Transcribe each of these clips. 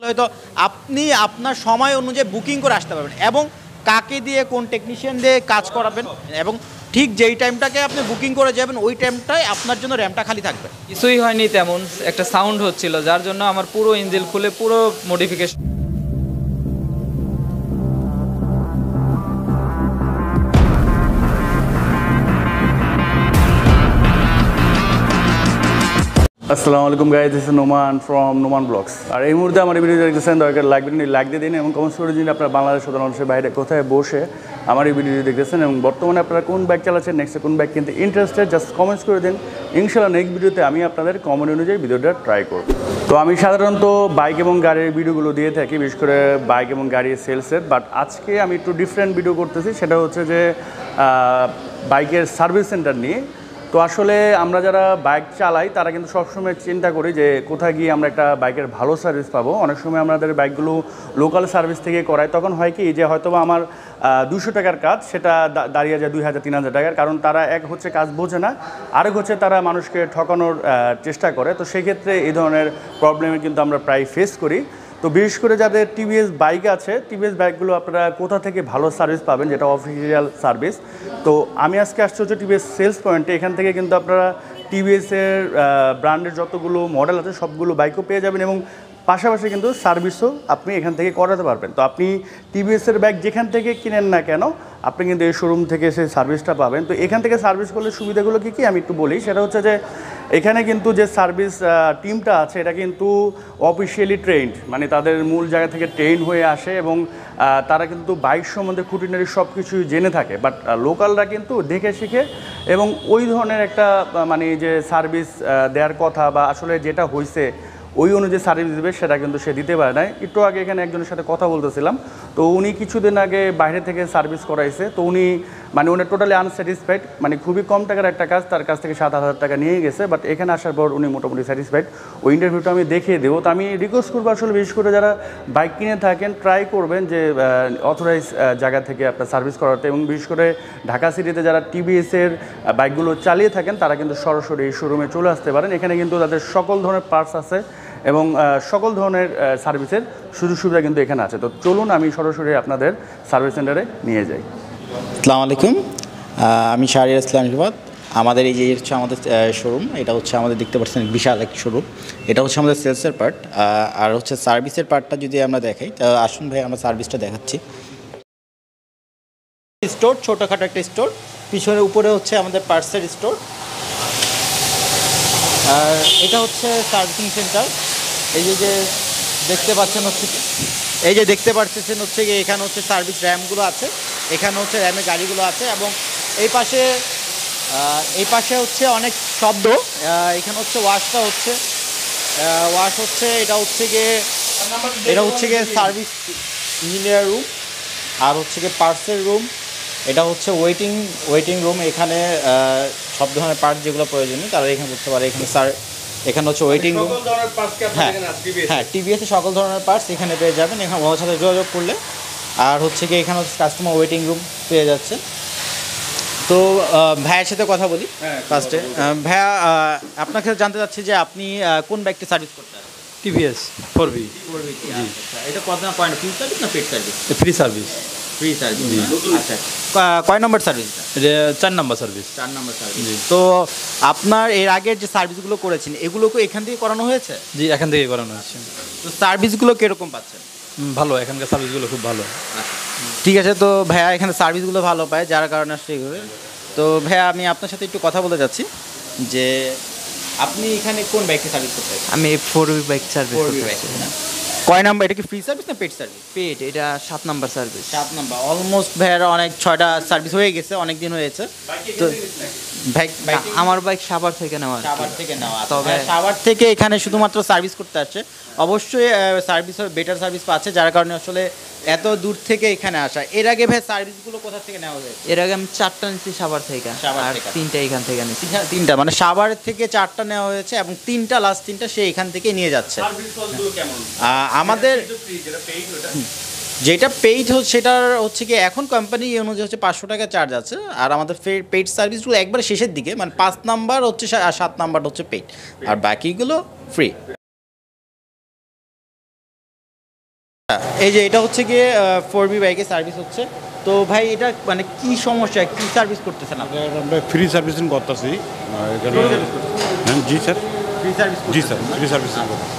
হয়তো আপনি আপনার সময় অনুযায়ী বুকিং করে আসতে পারবেন এবং কাকে দিয়ে কোন টেকনিশিয়ান দিয়ে কাজ করাবেন এবং ঠিক যেই টাইমটাকে আপনি বুকিং করে যাবেন ওই টাইমটাই আপনার জন্য র্যামটা খালি থাকবে। কিছুই হয়নি, তেমন একটা সাউন্ড হচ্ছিল যার জন্য আমার পুরো ইঞ্জিন খুলে পুরো মডিফিকেশন। আসসালামু আলাইকুম guys, this is Noman from Noman blogs. আর এই মুহূর্তে আমার এই ভিডিও দেখতেছেন, দরকার লাইক দিয়ে দিন এবং কমেন্টস করে দিন আপনারা বাংলাদেশ সাধারণ মানুষের বাইরে কোথায় বসে আমার এই ভিডিও দেখতেছেন এবং বর্তমানে আপনারা কোন বাইক চালাচ্ছেন, নেক্সটে কোন বাইক কিনতে ইন্টারেস্টেড, জাস্ট কমেন্টস করে দিন। ইনশাআল্লাহ নেক্সট ভিডিওতে আমি আপনাদের কমেন্ট অনুযায়ী ভিডিওটা ট্রাই করব। তো আমি সাধারণত বাইক এবং গাড়ির ভিডিওগুলো দিয়ে থাকি, বিশেষ করে বাইক এবং গাড়ির সেলসের। বাট আজকে আমি একটু ডিফারেন্ট ভিডিও করতেছি, সেটা হচ্ছে যে বাইকের সার্ভিস সেন্টার নিয়ে। তো আসলে আমরা যারা বাইক চালাই তারা কিন্তু সবসময় চিন্তা করি যে কোথায় গিয়ে আমরা একটা বাইকের ভালো সার্ভিস পাবো। অনেক সময় আমাদের বাইকগুলো লোকাল সার্ভিস থেকে করাই, তখন হয় কি যে হয়তো বা আমার 200 টাকার কাজ সেটা দাঁড়িয়ে যায় 2000-3000 টাকার, কারণ তারা এক হচ্ছে কাজ বোঝে না, আরেক হচ্ছে তারা মানুষকে ঠকানোর চেষ্টা করে। তো সেক্ষেত্রে এই ধরনের প্রবলেমে কিন্তু আমরা প্রায় ফেস করি। তো বিশেষ করে যাদের টিভিএস বাইক আছে, টিভিএস বাইকগুলো আপনারা কোথা থেকে ভালো সার্ভিস পাবেন, যেটা অফিসিয়াল সার্ভিস। তো আমি আজকে আসছি হচ্ছে টিভিএস সেলস পয়েন্টে। এখান থেকে কিন্তু আপনারা টিভিএসের ব্র্যান্ডের যতগুলো মডেল আছে সবগুলো বাইকও পেয়ে যাবেন এবং পাশাপাশি কিন্তু সার্ভিসও আপনি এখান থেকে করাতে পারবেন। তো আপনি টিভিএসের বাইক যেখান থেকে কিনেন না কেন, আপনি কিন্তু এই শোরুম থেকে সেই সার্ভিসটা পাবেন। তো এখান থেকে সার্ভিস করলে সুবিধাগুলো কী কী আমি একটু বলি। সেটা হচ্ছে যে এখানে কিন্তু যে সার্ভিস টিমটা আছে এটা কিন্তু অফিসিয়ালি ট্রেন্ড, মানে তাদের মূল জায়গা থেকে ট্রেন হয়ে আসে এবং তারা কিন্তু বাইক সম্বন্ধে খুঁটিনাটি সব কিছুই জেনে থাকে। বাট লোকালরা কিন্তু দেখে শিখে এবং ওই ধরনের একটা মানে যে সার্ভিস দেওয়ার কথা বা আসলে যেটা হয়েছে ওই অনুযায়ী সার্ভিস দেবে সেটা কিন্তু সে দিতে পারে না। একটু আগে এখানে একজনের সাথে কথা বলতেছিলাম, তো উনি কিছুদিন আগে বাইরে থেকে সার্ভিস করাইছে। তো উনি উনি টোটালি আনস্যাটিসফাইড, মানে খুবই কম টাকার একটা কাজ তার কাছ থেকে 7,000 টাকা নিয়ে গেছে। বাট এখানে আসার পর উনি মোটামুটি স্যাটিসফাইড। ওই ইন্টারভিউটা আমি দেখিয়ে দেবো। তো আমি রিকোয়েস্ট করবো আসলে বিশেষ করে যারা বাইক কিনে থাকেন ট্রাই করবেন যে অথরাইজ জায়গা থেকে আপনার সার্ভিস করাতে, এবং বিশেষ করে ঢাকা সিটিতে যারা টিভিএসের বাইকগুলো চালিয়ে থাকেন তারা কিন্তু সরাসরি এই শোরুমে চলে আসতে পারেন। এখানে কিন্তু তাদের সকল ধরনের পার্টস আছে এবং সকল ধরনের সার্ভিসের সুযোগ সুবিধা কিন্তু এখানে আছে। তো চলুন আমি সরাসরি আপনাদের সার্ভিস সেন্টারে নিয়ে যাই। আসসালামু আলাইকুম, আমি শাহরিয়ার ইসলাম রিফাত। আমাদের এই যে হচ্ছে আমাদের শোরুম, এটা হচ্ছে আমাদের দেখতে পাচ্ছেন বিশাল এক শোরুম। এটা হচ্ছে আমাদের সেলসের পার্ট, আর হচ্ছে সার্ভিসের পার্টটা যদি আমরা দেখাই, তা আসুন ভাই আমরা সার্ভিসটা দেখাচ্ছি। স্টোর, ছোটোখাটো একটা স্টোর, পিছনের উপরে হচ্ছে আমাদের পার্টসের স্টোর। আর এটা হচ্ছে সার্ভিসিং সেন্টার। এই যে দেখতে পাচ্ছেন হচ্ছে কি এখানে হচ্ছে সার্ভিস র্যামগুলো আছে, এখানে হচ্ছে র্যামের গাড়িগুলো আছে এবং এই পাশে হচ্ছে অনেক শব্দ। এখানে হচ্ছে ওয়াশ হচ্ছে, এটা হচ্ছে গিয়ে সার্ভিস ইঞ্জিনিয়ার রুম, আর হচ্ছে গিয়ে পার্টসের রুম। এটা হচ্ছে ওয়েটিং রুম। এখানে সব ধরনের পার্ট যেগুলো প্রয়োজনীয় তারা এখানে করতে পারে। এখানে হচ্ছে ওয়েটিং রুম। হ্যাঁ, টিভিএসে সকল ধরনের পার্টস এখানে পেয়ে যাবেন, এখানে ওনার সাথে যোগাযোগ করলে। আর হচ্ছে কি এখানে হচ্ছে কাস্টমার ওয়েটিং রুম পেয়ে যাচ্ছে। তো ভাইয়ের সাথে কথা বলি ফার্স্টে। ভাইয়া, আপনাকে জানতে চাচ্ছি যে আপনি কোন বাইকটি সার্ভিস করতে চান? TVS 4V। এটা কত না কয়, ফ্রি সার্ভিস না পেড সার্ভিস? Free service. আচ্ছা, কয় নম্বর সার্ভিস? এটা 4 নম্বর সার্ভিস। 4 নম্বর সার্ভিস। তো আপনার এর আগের যে সার্ভিসগুলো করেছেন এগুলোকে এখান থেকে করানো হয়েছে? জি, এখান থেকে করানো হয়েছে। তো সার্ভিসগুলো কীরকম পাচ্ছেন? ভালো, এখানকার সার্ভিসগুলো খুব ভালো। ঠিক আছে, তো ভাইয়া এখানে সার্ভিসগুলো ভালো পায় যার কারণে আসলে তো ভাইয়া আমি আপনার সাথে একটু কথা বলতে যাচ্ছি যে আপনি এখানে কোন বাইকটি সার্ভিস করতে চান? আমি 4V বাইক সার্ভিস করতে চাই। কয় নাম্বার? এটা কি ফ্রি সার্ভিস না পেড সার্ভিস? পেড, এটা 7 নাম্বার সার্ভিস। 7 নাম্বার। অলমোস্ট ভাইয়ার অনেক 6টা সার্ভিস হয়ে গেছে, অনেক দিন হয়েছে। তো আমার বাইক সাভার থেকে নেওয়া। তবে সাভার থেকে এখানে শুধুমাত্র সার্ভিস করতে আসছে, অবশ্যই সার্ভিস বেটার সার্ভিস পাচ্ছে যার কারণে আসলে এত দূর থেকে এখানে আসা। এর আগে ভাই সার্ভিসগুলো কোথা থেকে নেওয়া হয়েছে? এর আগে আমি 4টা নিচ্ছি সাভার থেকে, আর 3টা এখান থেকে নিচ্ছি। 3টা, মানে সাভার থেকে 4টা নেওয়া হয়েছে এবং 3টা লাস্ট 3টা সে এখান থেকে নিয়ে যাচ্ছে। আমাদের যেটা পেইড হচ্ছে সেটার হচ্ছে কি এখন কোম্পানি অনুযায়ী হচ্ছে 500 টাকা চার্জ আছে, আর আমাদের পেইড সার্ভিসগুলো একবারে শেষের দিকে, মানে 5 নাম্বার হচ্ছে আর 7 নাম্বার হচ্ছে পেইড, আর বাকিগুলো ফ্রি। এই যে এটা হচ্ছে গিয়ে 4B বাইকের সার্ভিস হচ্ছে। তো ভাই এটা মানে কি সমস্যা, কি সার্ভিস করতেছেন আপনি? আমরা ফ্রি সার্ভিসিং করতেছি এখানে। হ্যাঁ জি স্যার, ফ্রি সার্ভিস জি স্যার, ফ্রি সার্ভিসিং করতেছি।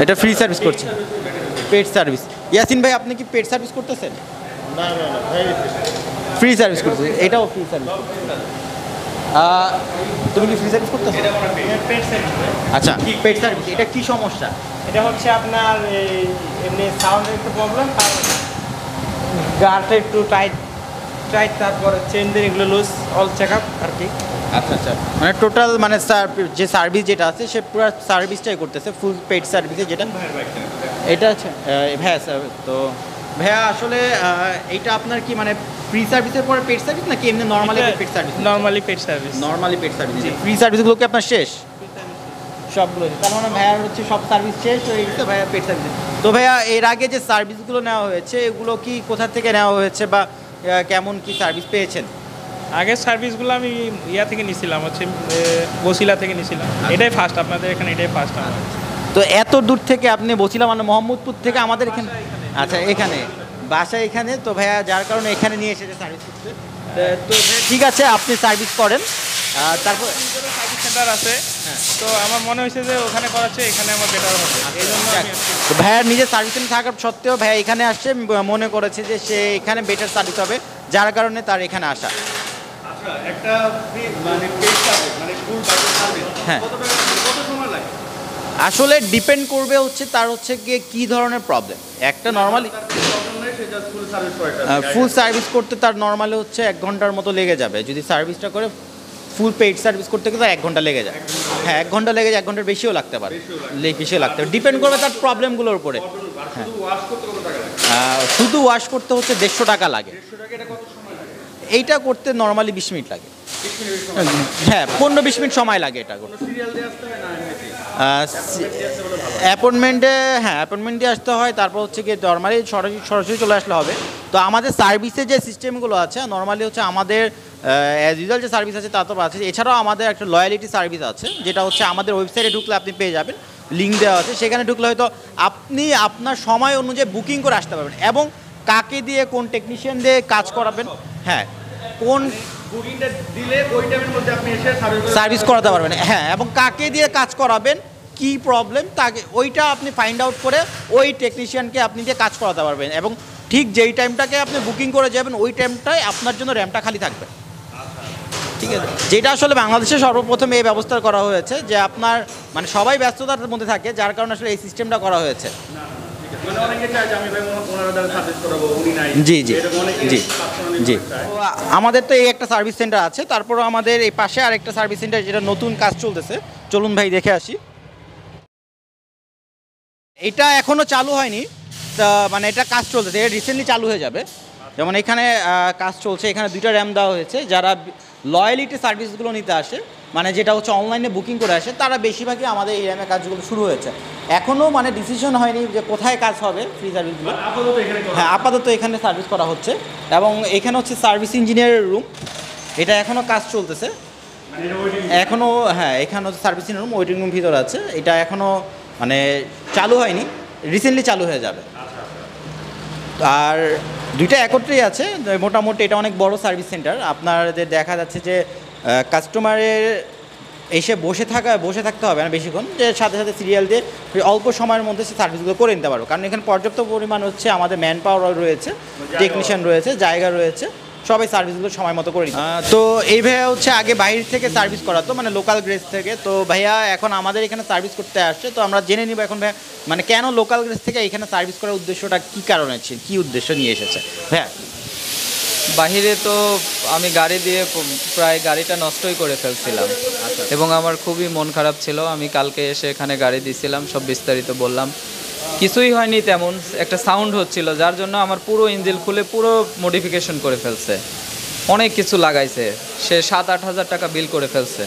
এটা ফ্রি সার্ভিস করছে, পেড সার্ভিস। ইয়াসিন ভাই আপনি কি পেড সার্ভিস করতেছেন? ফ্রি সার্ভিস করতেছে, এটাও ফ্রি সার্ভিস। তুমি কি ফ্রি সার্ভিস করতেছো? আচ্ছা, পেড সার্ভিস, এটা কি সমস্যা? এটা হচ্ছে আপনার এমনি সাউন্ডের একটু প্রবলেম, গাড়টা একটু টাইট টাইট, তারপরে চেনদের এগুলো লুজ, অল চেক আপ আর কি। আচ্ছা আচ্ছা, মানে টোটাল মানে যে সার্ভিস যেটা আছে সে পুরো সার্ভিসটাই করতেছে, ফুল পেড সার্ভিসে যেটা। এটা আছে ভাইয়া স্যার। তো ভাইয়া আসলে এইটা আপনার কি মানে ফ্রি সার্ভিসের পরে পেড সার্ভিস নাকি এমনি normally paid service? Normally paid service. Normally paid service. Free সার্ভিসগুলো কি আপনার শেষ? সবগুলো শেষ। তার মানে ভাইয়ার হচ্ছে সব সার্ভিস শেষ হয়ে গেছে, ভাইয়া পেড সার্ভিস। তো ভাইয়া এর আগে যে সার্ভিসগুলো নেওয়া হয়েছে এগুলো কি কোথা থেকে নেওয়া হয়েছে বা কেমন কি সার্ভিস পেয়েছেন? আগের সার্ভিসগুলো আমি ইয়া থেকে নিয়েছিলাম, হচ্ছে বসিলা থেকে নিয়েছিলাম। এটাই ফার্স্ট, আপনাদের এখানে এটাই ফার্স্ট আমার। তো এত দূর থেকে আপনি বলছিলাম মানে মোহাম্মদপুর থেকে আমাদের এখানে? আচ্ছা, এখানে বাসা এখানে। তো ভাইয়া যার কারণে এখানে নিয়ে এসেছে সার্ভিস করতে। তো ভাইয়া ঠিক আছে, আপনি সার্ভিস করেন। তারপর সার্ভিস সেন্টার আছে, তো আমার মনে হয়েছে যে ওখানে করাচ্ছে এখানে আমার বেটার হবে, এই জন্য আমি তো ভাইয়ার নিজের সার্ভিস সেন্টার থাকার সত্ত্বেও ভাইয়া এখানে আসছে, মনে করেছে যে সে এখানে বেটার সার্ভিস হবে, যার কারণে তার এখানে আসা। একটা মানে পেড সার্ভিস মানে ফুল বাইকের সার্ভিস হ্যাঁ, কত সময় লাগে? আসলে ডিপেন্ড করবে হচ্ছে তার হচ্ছে গিয়ে কী ধরনের প্রবলেম। একটা নর্মালি ফুল সার্ভিস করতে তার নর্মালি হচ্ছে 1 ঘন্টার মতো লেগে যাবে। যদি সার্ভিসটা করে ফুল পেইড সার্ভিস করতে গেলে 1 ঘন্টা লেগে যায়। হ্যাঁ, 1 ঘন্টা লেগে যায়, 1 ঘন্টার বেশিও লাগতে পারে, বেশিও লাগতে পারে, ডিপেন্ড করবে তার প্রবলেমগুলোর উপরে। শুধু ওয়াশ করতে হচ্ছে 150 টাকা লাগে। এইটা করতে নর্মালি 20 মিনিট লাগে। হ্যাঁ, 15-20 মিনিট সময় লাগে এটা করতে। অ্যাপয়েন্টমেন্টে, হ্যাঁ অ্যাপয়েন্টমেন্ট দিয়ে আসতে হয়। তারপর হচ্ছে গিয়ে নর্মালি সরাসরি চলে আসলে হবে। তো আমাদের সার্ভিসের যে সিস্টেমগুলো আছে নর্মালি হচ্ছে আমাদের অ্যাজ ইউজুয়াল যে সার্ভিস আছে তা তো আছে, এছাড়াও আমাদের একটা লয়ালিটি সার্ভিস আছে, যেটা হচ্ছে আমাদের ওয়েবসাইটে ঢুকলে আপনি পেয়ে যাবেন, লিঙ্ক দেওয়া আছে। সেখানে ঢুকলে হয়তো আপনি আপনার সময় অনুযায়ী বুকিং করে আসতে পারবেন এবং কাকে দিয়ে কোন টেকনিশিয়ান দিয়ে কাজ করাবেন, হ্যাঁ কোন বুকিংটা দিলে ওই টাইমের মধ্যে আপনি এসে সার্ভিস করাতে পারবেন, হ্যাঁ, এবং কাকে দিয়ে কাজ করাবেন, কি প্রবলেম তাকে ওইটা আপনি ফাইন্ড আউট করে ওই টেকনিশিয়ানকে আপনি দিয়ে কাজ করাতে পারবেন এবং ঠিক যেই টাইমটাকে আপনি বুকিং করে যাবেন ওই টাইমটায় আপনার জন্য র্যামটা খালি থাকবে। ঠিক আছে, যেটা আসলে বাংলাদেশে সর্বপ্রথম এই ব্যবস্থা করা হয়েছে, যে আপনার মানে সবাই ব্যস্ততার মধ্যে থাকে, যার কারণে আসলে এই সিস্টেমটা করা হয়েছে। মানে অনেকে চায় যে আমি ভাই ওনারা দ্বারা সার্ভিস করাবো, উনি নাই। জি জি জি জি। তো আমাদের তো এই একটা সার্ভিস সেন্টার আছে, তারপরও আমাদের এই পাশে আরেকটা সার্ভিস সেন্টার যেটা নতুন কাজ চলতেছে, চলুন ভাই দেখে আসি। এটা এখনও চালু হয়নি, তা মানে এটা কাজ চলতেছে, এটা রিসেন্টলি চালু হয়ে যাবে। যেমন এখানে কাজ চলছে, এখানে 2টা র্যাম দেওয়া হয়েছে। যারা লয়ালিটি সার্ভিসগুলো নিতে আসে, মানে যেটা হচ্ছে অনলাইনে বুকিং করে আসে, তারা বেশিরভাগই আমাদের এই র্যামে কাজগুলো শুরু হয়েছে। এখনও মানে ডিসিশন হয়নি যে কোথায় কাজ হবে ফ্রি সার্ভিসগুলো। হ্যাঁ, আপাতত এখানে সার্ভিস করা হচ্ছে এবং এখানে হচ্ছে সার্ভিস ইঞ্জিনিয়ারের রুম, এটা এখনও কাজ চলতেছে এখনও। হ্যাঁ, এখানে হচ্ছে service engineer room, waiting room ভিতরে আছে। এটা এখনও মানে চালু হয়নি, রিসেন্টলি চালু হয়ে যাবে। আর 2টা একত্রেই আছে মোটামুটি। এটা অনেক বড় সার্ভিস সেন্টার। আপনাদের দেখা যাচ্ছে যে কাস্টমারের এসে বসে থাকতে হবে না বেশিক্ষণ, যে সাথে সাথে সিরিয়াল দিয়ে অল্প সময়ের মধ্যে সে সার্ভিসগুলো করে নিতে পারবো, কারণ এখানে পর্যাপ্ত পরিমাণ হচ্ছে আমাদের ম্যান পাওয়ার রয়েছে, টেকনিশিয়ান রয়েছে, জায়গা রয়েছে, সবাই সার্ভিসগুলো সময় মতো করে নিতে। তো এই ভাইয়া হচ্ছে আগে বাইরে থেকে সার্ভিস করাতো, মানে লোকাল গ্রেস থেকে। তো ভাইয়া এখন আমাদের এখানে সার্ভিস করতে আসছে। তো আমরা জেনে নিব এখন ভাইয়া মানে কেন লোকাল গ্রেস থেকে এখানে সার্ভিস করার উদ্দেশ্যটা কী কারণে, কী উদ্দেশ্য নিয়ে এসেছে ভাইয়া? বাহিরে তো আমি গাড়ি দিয়ে প্রায় গাড়িটা নষ্টই করে ফেলছিলাম এবং আমার খুবই মন খারাপ ছিল। আমি কালকে এসে এখানে গাড়ি দিয়েছিলাম, সব বিস্তারিত বললাম, কিছুই হয়নি তেমন, একটা সাউন্ড হচ্ছিল, যার জন্য আমার পুরো ইঞ্জিন খুলে পুরো মডিফিকেশন করে ফেলছে, অনেক কিছু লাগাইছে, সে 7-8 হাজার টাকা বিল করে ফেলছে।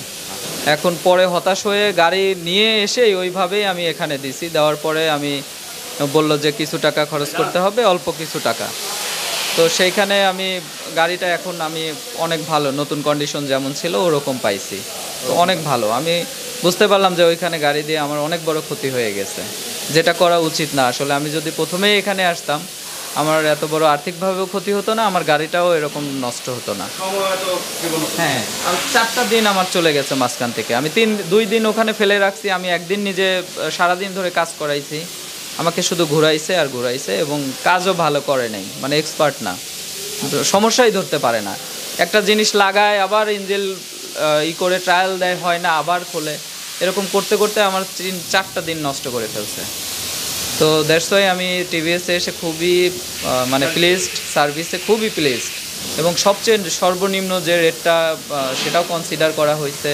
এখন পরে হতাশ হয়ে গাড়ি নিয়ে এসেই ওইভাবেই আমি এখানে দিছি। দেওয়ার পরে আমি বললো যে কিছু টাকা খরচ করতে হবে, অল্প কিছু টাকা। তো সেইখানে আমি গাড়িটা এখন আমি অনেক ভালো, নতুন কন্ডিশন যেমন ছিল ওরকম পাইছি, তো অনেক ভালো। আমি বুঝতে পারলাম যে ওইখানে গাড়ি দিয়ে আমার অনেক বড় ক্ষতি হয়ে গেছে। যেটা করা উচিত না আসলে। আমি যদি প্রথমেই এখানে আসতাম, আমার এত বড় আর্থিকভাবেও ক্ষতি হতো না, আমার গাড়িটাও এরকম নষ্ট হতো না। হ্যাঁ, আর 4টা দিন আমার চলে গেছে মাঝখান থেকে। আমি 2 দিন ওখানে ফেলে রাখছি, আমি একদিন নিজে সারাদিন ধরে কাজ করাইছি, আমাকে শুধু ঘুরাইছে আর ঘুরাইছে, এবং কাজও ভালো করে নাই, মানে এক্সপার্ট না, সমস্যাই ধরতে পারে না। একটা জিনিস লাগায় আবার ইঞ্জিল করে ট্রায়াল দেয়, হয় না, আবার খোলে, এরকম করতে করতে আমার 4টা দিন নষ্ট করে ফেলছে। তো দ্যাটস ওয়াই আমি টিভিএসে এসে খুবই মানে প্লেসড, সার্ভিসে খুবই প্লেসড, এবং সবচেয়ে সর্বনিম্ন যে রেটটা সেটাও কনসিডার করা হয়েছে,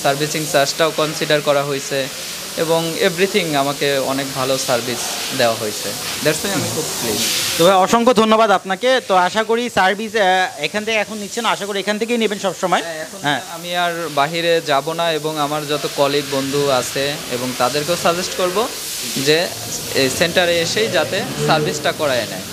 সার্ভিসিং চার্জটাও কনসিডার করা হয়েছে, এবং এভরিথিং আমাকে অনেক ভালো সার্ভিস দেওয়া হয়েছে। দ্যাটস ওয়াই আমি খুব প্লেসড। তো ভাই অসংখ্য ধন্যবাদ আপনাকে। তো আশা করি সার্ভিস এখান থেকে এখন নিচ্ছেন, আশা করি এখান থেকেই নেবেন সবসময়। এখন হ্যাঁ, আমি আর বাহিরে যাব না, এবং আমার যত কলিগ বন্ধু আছে এবং তাদেরকেও সাজেস্ট করব যে এই সেন্টারে এসেই যাতে সার্ভিসটা করায় নেয়।